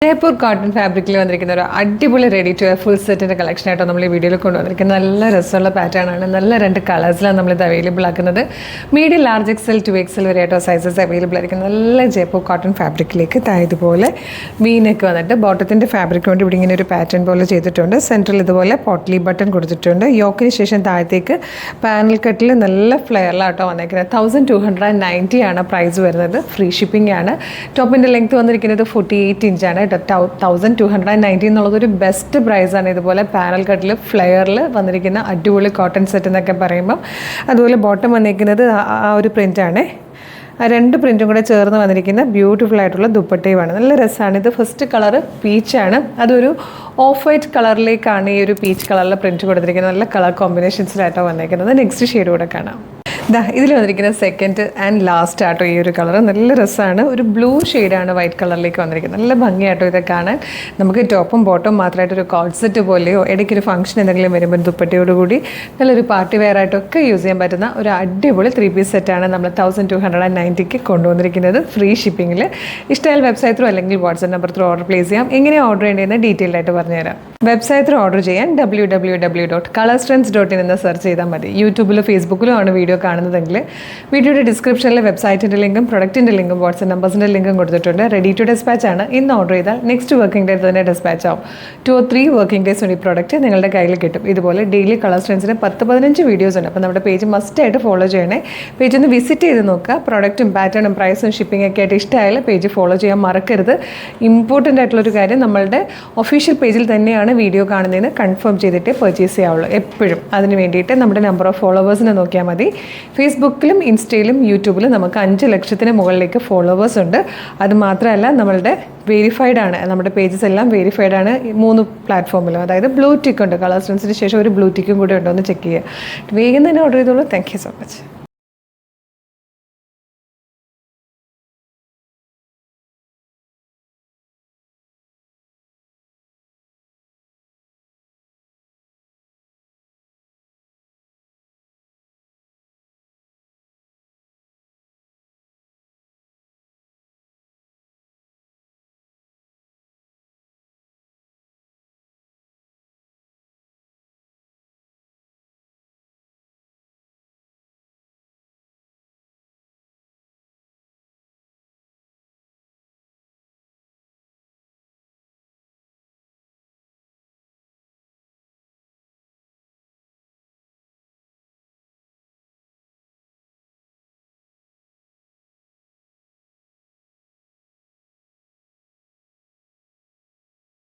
Jaipur cotton ഫാബ്രിക്കിൽ വന്നിരിക്കുന്ന ഒരു അടിപൊളി റെഡി ടു വെയർ ഫുൾ സെറ്റിൻ്റെ കളക്ഷനായിട്ടോ നമ്മൾ ഈ വീഡിയോയിൽ കൊണ്ടുവന്നിരിക്കുന്നത്. നല്ല രസമുള്ള പാറ്റേൺ ആണ്. നല്ല 2 കളേഴ്സിലാണ് നമ്മളിത് അവൈലബിൾ ആക്കുന്നത്. മീഡിയം ലാർജ് എക്സൽ 2XL വരെ ആയിട്ടോ സൈസസ് അവൈലബിൾ ആയിരിക്കും. നല്ല ജയ്പൂർ കോട്ടൺ ഫാബ്രിക്കിലേക്ക് ഇതുപോലെ വീനൊക്കെ വന്നിട്ട് ബോട്ടത്തിൻ്റെ ഫാബ്രിക് കൊണ്ട് ഇവിടെ ഇങ്ങനെ ഒരു പാറ്റേൺ പോലെ ചെയ്തിട്ടുണ്ട്. സെൻട്രൽ ഇതുപോലെ പോട്ട്ലി ബട്ടൺ കൊടുത്തിട്ടുണ്ട്. യോക്കിന് ശേഷം താഴത്തേക്ക് പാനൽ കട്ടിൽ നല്ല ഫ്ലെയറിലാട്ടോ വന്നിരിക്കുന്നത്. 1290 ആണ് പ്രൈസ് വരുന്നത്. ഫ്രീ ഷിപ്പിംഗ് ആണ്. ടോപ്പിൻ്റെ ലെങ്ത് വന്നിരിക്കുന്നത് 48 ഇഞ്ചാണ്. 1290 എന്നുള്ളതൊരു ബെസ്റ്റ് പ്രൈസാണ്. ഇതുപോലെ പാനൽ കട്ടിൽ ഫ്ലെയറിൽ വന്നിരിക്കുന്ന അടിപൊളി കോട്ടൺ സെറ്റ് എന്നൊക്കെ പറയുമ്പം. അതുപോലെ ബോട്ടം വന്നിരിക്കുന്നത് ആ ഒരു പ്രിൻ്റാണ്. ആ 2 പ്രിൻറ്റും കൂടെ ചേർന്ന് വന്നിരിക്കുന്ന ബ്യൂട്ടിഫുൾ ആയിട്ടുള്ള ദുപ്പട്ടയുമാണ്. നല്ല രസമാണ്. ഇത് ഫസ്റ്റ് കളറ് പീച്ചാണ്. അതൊരു ഓഫ് വൈറ്റ് കളറിലേക്കാണ് ഈ ഒരു പീച്ച് കളറിലെ പ്രിൻറ്റ് കൊടുത്തിരിക്കുന്നത്. നല്ല കളർ കോമ്പിനേഷൻസിലായിട്ടോ വന്നിരിക്കുന്നത്. നെക്സ്റ്റ് ഷെയ്ഡ് കൂടെ കാണാം. ഇതിൽ വന്നിരിക്കുന്ന സെക്കൻഡ് ആൻഡ് ലാസ്റ്റ് ആട്ടോ ഈ ഒരു കളർ. നല്ല രസമാണ്. ഒരു ബ്ലൂ ഷെയ്ഡാണ് വൈറ്റ് കളറിലേക്ക് വന്നിരിക്കുന്നത്. നല്ല ഭംഗിയായിട്ടോ ഇത് കാണാൻ. നമുക്ക് ടോപ്പും ബോട്ടും മാത്രമായിട്ടൊരു കോഡ് സെറ്റ് പോലെയോ ഇടയ്ക്കൊരു ഫംഗ്ഷൻ എന്തെങ്കിലും വരുമ്പോൾ ദുപ്പട്ടയോടുകൂടി നല്ലൊരു പാർട്ടി വെയർ ആയിട്ടൊക്കെ യൂസ് ചെയ്യാൻ പറ്റുന്ന ഒരു അടിപൊളി 3 പീസ് സെറ്റാണ് നമ്മൾ 1290 കൊണ്ടുവന്നിരിക്കുന്നത്. ഫ്രീ ഷിപ്പിങ്ങിൽ. ഇഷ്ടമായാൽ വെബ്സൈറ്റ് ത്രൂ അല്ലെങ്കിൽ WhatsApp number through order place ചെയ്യാം. എങ്ങനെയാണ് ഓർഡർ ചെയ്യേണ്ടതെന്ന് ഡീറ്റെയിൽ ആയിട്ട് പറഞ്ഞുതരാം. വെബ്സൈറ്റ് ത്രൂ ഓർഡർ ചെയ്യാൻ www.colorstrends.in എന്ന് സെർച്ച് ചെയ്താൽ മതി. യൂട്യൂബിലോ ഫേസ്ബുക്കിലോ ആണ് വീഡിയോ കാണുന്നതെങ്കിൽ വീഡിയോയുടെ ഡിസ്ക്രിപ്ഷനിൽ വെബ്സൈറ്റിൻ്റെ ലിങ്കും പ്രൊഡക്റ്റിൻ്റെ ലിങ്കും വാട്സ്ആപ്പ് നമ്പേഴ്സിൻ്റെ ലിങ്കും കൊടുത്തിട്ടുണ്ട്. റെഡി ടു ഡെസ്പാച്ച് ആണ്. ഇന്ന് ഓർഡർ ചെയ്താൽ നെക്സ്റ്റ് വർക്കിംഗ് ഡേ തന്നെ ഡെസ്പാച്ച് ആവും. 2 or 3 വർക്കിംഗ് ഡേയ്സ് ഈ പ്രോഡക്റ്റ് നിങ്ങളുടെ കയ്യിൽ കിട്ടും. ഇതുപോലെ ഡെയിലി കളർ സ്ട്രെൻസിന് 10-15 വീഡിയോസ് ഉണ്ട്. അപ്പോൾ നമ്മുടെ പേജ് മസ്റ്റായിട്ട് ഫോളോ ചെയ്യണേ. പേജ് ഒന്ന് വിസിറ്റ് ചെയ്ത് നോക്കുക. പ്രോഡക്റ്റും പാറ്റേണും പ്രൈസും ഷിപ്പിംഗ് ഒക്കെ ആയിട്ട് ഇഷ്ടമായാലും പേജ് ഫോളോ ചെയ്യാൻ മറക്കരുത്. ഇമ്പോർട്ടൻ്റ് ആയിട്ടുള്ളൊരു കാര്യം, നമ്മളുടെ ഒഫീഷ്യൽ പേജിൽ തന്നെയാണ് വീഡിയോ കാണുന്നതിന് കൺഫേം ചെയ്തിട്ടേ പർച്ചേസ് ചെയ്യാവുള്ളൂ എപ്പോഴും. അതിന് വേണ്ടിയിട്ട് നമ്മുടെ നമ്പർ ഓഫ് ഫോളോവേഴ്സിനെ നോക്കിയാൽ മതി. ഫേസ്ബുക്കിലും ഇൻസ്റ്റയിലും യൂട്യൂബിലും നമുക്ക് 5 ലക്ഷത്തിന് മുകളിലേക്ക് ഫോളോവേഴ്സ് ഉണ്ട്. അത് മാത്രമല്ല നമ്മളുടെ വെരിഫൈഡ് ആണ്. നമ്മുടെ പേജസ് എല്ലാം വെരിഫൈഡ് ആണ് 3 പ്ലാറ്റ്ഫോമിലും. അതായത് ബ്ലൂ ടിക്ക് ഉണ്ട്. കളർ സ്ട്രെൻസിന് ശേഷം ഒരു ബ്ലൂ ടിക്കും കൂടി ഉണ്ടോ എന്ന് ചെക്ക് ചെയ്യുക. വേഗം തന്നെ ഓർഡർ ചെയ്തോളൂ. Thank you so much.